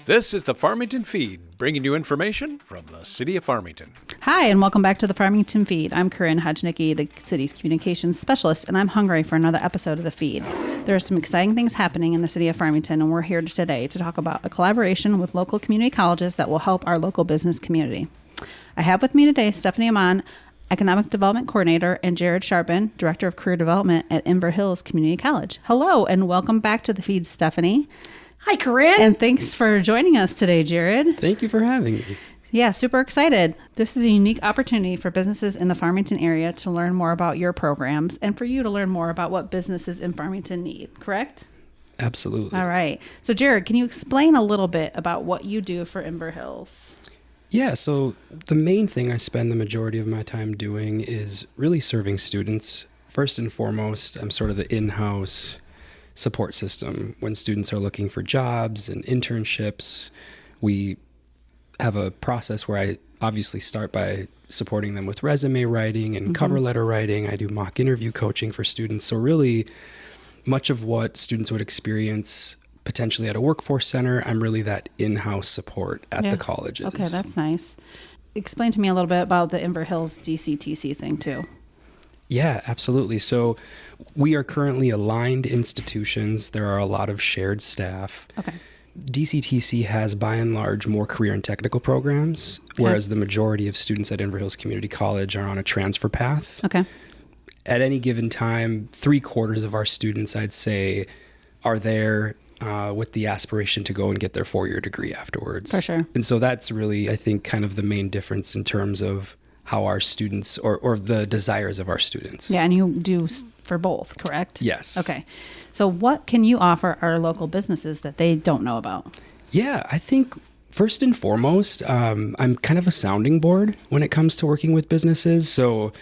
This is the Farmington Feed, bringing you information from the city of Farmington. Hi, and welcome back to the Farmington Feed. I'm Caryn, the city's communications specialist, and I'm hungry for another episode of the Feed. There are some exciting things happening in the city of Farmington, and we're here today to talk about a collaboration with local community colleges that will help our local business community. I have with me today Stephanie Aman, Economic Development Coordinator, and Jared Scharpen, Director of Career Development at Inver Hills Community College. Hello, and welcome back to the Feed, Stephanie. Hi, Caryn. And thanks for joining us today, Jared. Thank you for having me. Yeah, super excited. This is a unique opportunity for businesses in the Farmington area to learn more about your programs and for you to learn more about what businesses in Farmington need, correct? Absolutely. All right. So, Jared, can you explain a little bit about what you do for Inver Hills? Yeah, so the main thing I spend the majority of my time doing is really serving students. First and foremost, I'm sort of the in-house support system. When students are looking for jobs and internships, we have a process where I obviously start by supporting them with resume writing and cover letter writing. I do mock interview coaching for students. So really much of what students would experience potentially at a workforce center, I'm really that in-house support at the colleges. Okay, that's nice. Explain to me a little bit about the Inver Hills DCTC thing too. Yeah, absolutely. So we are currently aligned institutions. There are a lot of shared staff. Okay. DCTC has, by and large, more career and technical programs, whereas the majority of students at Inver Hills Community College are on a transfer path. Okay. At any given time, 3/4 of our students, I'd say, are there with the aspiration to go and get their 4-year degree afterwards. For sure. And so that's really, I think, kind of the main difference in terms of how our students or the desires of our students. Yeah, and you do for both, correct? Yes. Okay. So what can you offer our local businesses that they don't know about? Yeah, I think first and foremost, I'm kind of a sounding board when it comes to working with businesses. So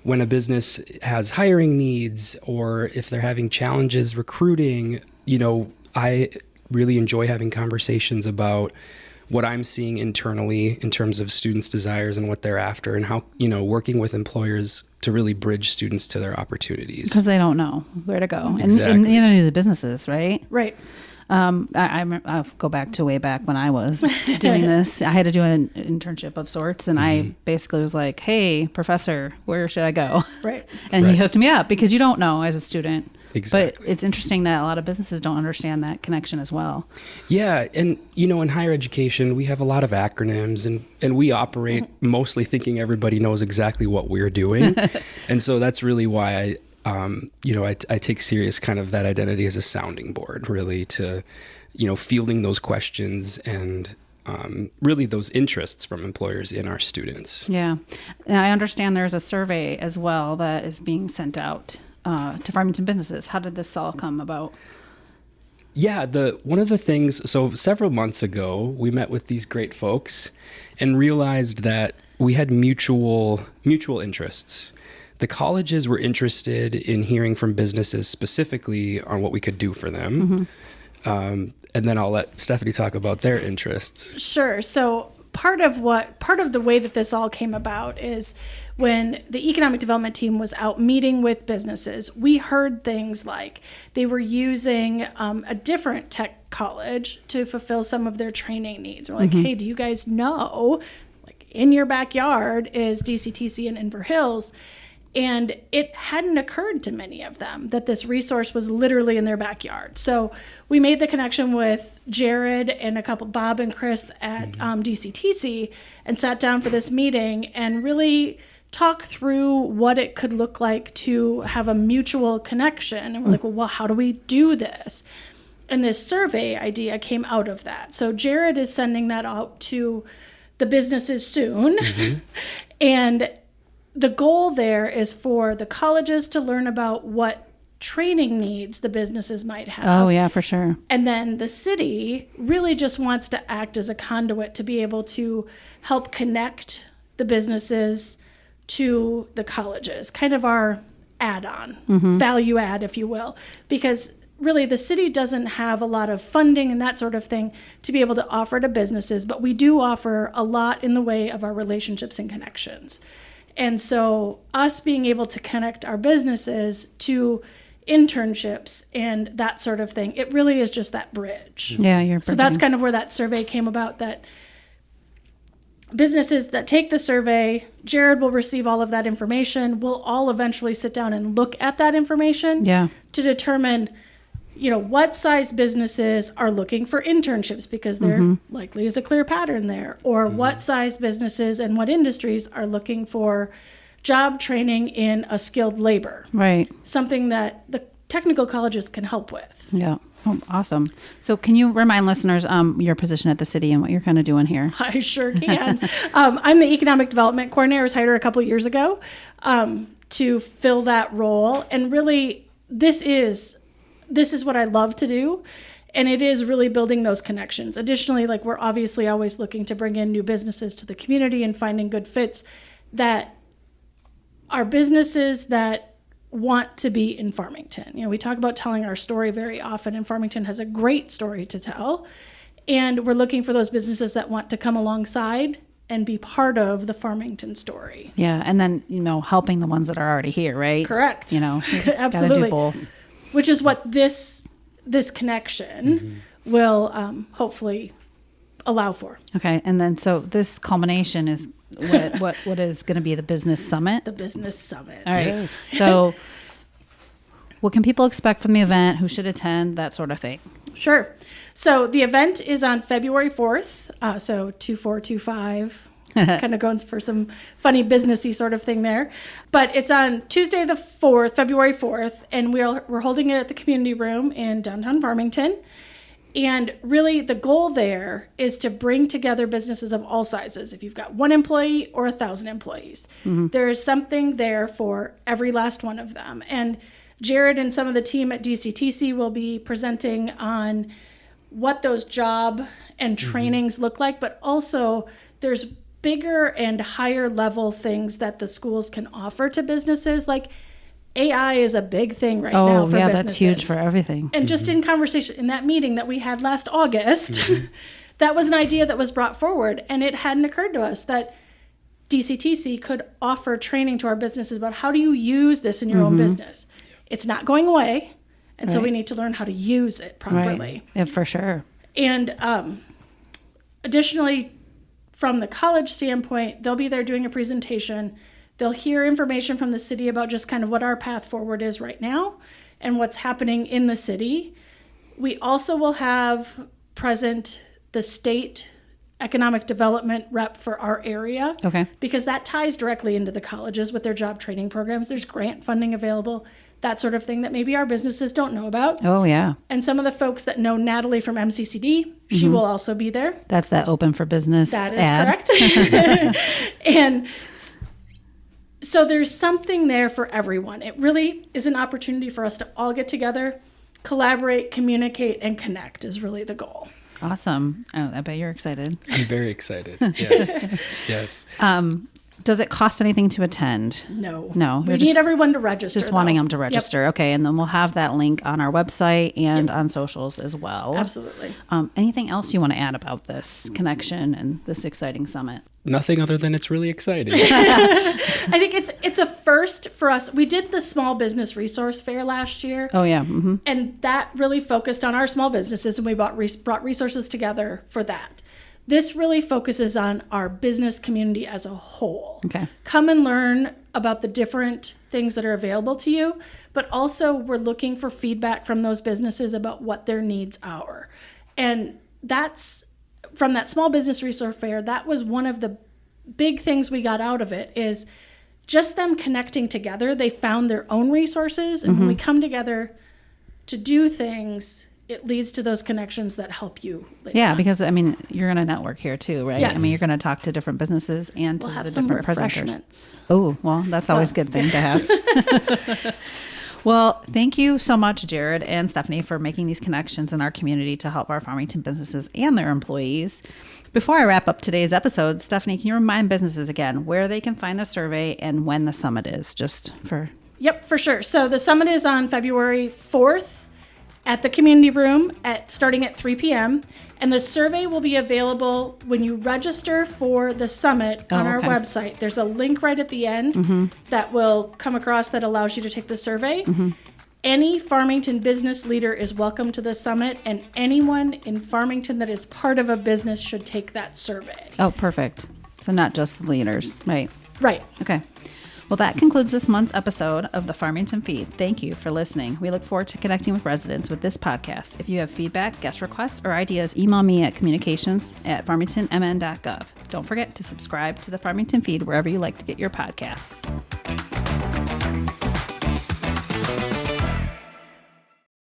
when a business has hiring needs or if they're having challenges recruiting, I really enjoy having conversations about what I'm seeing internally in terms of students' desires and what they're after and how, working with employers to really bridge students to their opportunities. Because they don't know where to go. Exactly. And neither do the businesses, right? Right. I'll go back to way back when I was doing this. I had to do an internship of sorts, and I basically was like, hey, professor, where should I go? Right. And he hooked me up because you don't know as a student. Exactly. But it's interesting that a lot of businesses don't understand that connection as well. Yeah. And, in higher education, we have a lot of acronyms and we operate mostly thinking everybody knows exactly what we're doing. And so that's really why I take serious kind of that identity as a sounding board, really, to, fielding those questions and really those interests from employers in our students. Yeah. And I understand there's a survey as well that is being sent out to Farmington businesses. How did this all come about? Yeah, one of the things, so several months ago, we met with these great folks and realized that we had mutual interests. The colleges were interested in hearing from businesses specifically on what we could do for them. And then I'll let Stephanie talk about their interests. Sure. So part of the way that this all came about is when the economic development team was out meeting with businesses, we heard things like they were using a different tech college to fulfill some of their training needs. We're like, hey, do you guys know, like in your backyard is DCTC in Inver Hills? And it hadn't occurred to many of them that this resource was literally in their backyard. So we made the connection with Jared and a couple, Bob and Chris at DCTC, and sat down for this meeting and really talk through what it could look like to have a mutual connection. And we're like, well, how do we do this? And this survey idea came out of that. So Jared is sending that out to the businesses soon. And the goal there is for the colleges to learn about what training needs the businesses might have. Oh, yeah, for sure. And then the city really just wants to act as a conduit to be able to help connect the businesses to the colleges, kind of our add-on, value add, if you will, because really the city doesn't have a lot of funding and that sort of thing to be able to offer to businesses, but we do offer a lot in the way of our relationships and connections. And so us being able to connect our businesses to internships and that sort of thing. It really is just that bridge. Yeah, you're So that's kind of where that survey came about, that businesses that take the survey, Jared will receive all of that information. We'll all eventually sit down and look at that information to determine, what size businesses are looking for internships, because there likely is a clear pattern there, or what size businesses and what industries are looking for job training in a skilled labor. Right. Something that the technical colleges can help with. Yeah. Oh, awesome. So can you remind listeners your position at the city and what you're kind of doing here? I sure can. I'm the economic development coordinator. I was hired a couple of years ago to fill that role. And really, this is what I love to do. And it is really building those connections. Additionally, we're obviously always looking to bring in new businesses to the community and finding good fits that are businesses that want to be in Farmington. We talk about telling our story very often, and Farmington has a great story to tell. And we're looking for those businesses that want to come alongside and be part of the Farmington story. Yeah, and then, helping the ones that are already here, right? Correct. Absolutely. Absolutely. Do both. Which is what this connection will hopefully allow for. Okay, and then so this culmination is what is going to be the business summit? The business summit. All right. Yes. So what can people expect from the event? Who should attend? That sort of thing. Sure. So the event is on February 4th. So 2425. Kind of going for some funny businessy sort of thing there. But it's on Tuesday the 4th, February 4th, and we're holding it at the community room in downtown Farmington. And really the goal there is to bring together businesses of all sizes. If you've got 1 employee or 1,000 employees, there is something there for every last one of them. And Jared and some of the team at DCTC will be presenting on what those job and trainings look like, but also there's bigger and higher level things that the schools can offer to businesses. Like AI is a big thing right now for businesses. That's huge for everything. And just in conversation, in that meeting that we had last August, that was an idea that was brought forward. And it hadn't occurred to us that DCTC could offer training to our businesses about how do you use this in your own business. It's not going away. And so we need to learn how to use it properly. Right. Yeah, for sure. And additionally, from the college standpoint, they'll be there doing a presentation. They'll hear information from the city about just kind of what our path forward is right now and what's happening in the city. We also will have present the state economic development rep for our area. Okay. Because that ties directly into the colleges with their job training programs. There's grant funding available, that sort of thing that maybe our businesses don't know about. Oh, yeah. And some of the folks that know Natalie from MCCD, she will also be there. That's that open for business That is ad. correct. And so there's something there for everyone. It really is an opportunity for us to all get together, collaborate, communicate, and connect is really the goal. Awesome. Oh, I bet you're excited. I'm very excited. Yes. Yes. Does it cost anything to attend? No. No. We need everyone to register. Just wanting though. them to register. Okay. And then we'll have that link on our website and on socials as well. Absolutely. Anything else you want to add about this connection and this exciting summit? Nothing other than it's really exciting. I think it's a first for us. We did the Small Business Resource Fair last year. Oh, yeah. Mm-hmm. And that really focused on our small businesses, and we brought resources together for that. This really focuses on our business community as a whole. Okay. Come and learn about the different things that are available to you, but also we're looking for feedback from those businesses about what their needs are. And that's from that Small Business Resource Fair, that was one of the big things we got out of it is just them connecting together. They found their own resources, and when we come together to do things, it leads to those connections that help you later. Yeah, because you're going to network here too, right? Yes. You're going to talk to different businesses and We'll to have the some different presenters. refreshments. Oh, well, that's always a good thing to have. Well, thank you so much, Jared and Stephanie, for making these connections in our community to help our Farmington businesses and their employees. Before I wrap up today's episode, Stephanie, can you remind businesses again where they can find the survey and when the summit is, just for... Yep, for sure. So the summit is on February 4th at the community room starting at 3 p.m. And the survey will be available when you register for the summit on our website. There's a link right at the end that will come across that allows you to take the survey. Any Farmington business leader is welcome to the summit, and anyone in Farmington that is part of a business should take that survey. Oh, perfect. So not just the leaders, right? Right. Okay. Well, that concludes this month's episode of the Farmington Feed. Thank you for listening. We look forward to connecting with residents with this podcast. If you have feedback, guest requests, or ideas, email me at communications@farmingtonmn.gov. Don't forget to subscribe to the Farmington Feed wherever you like to get your podcasts.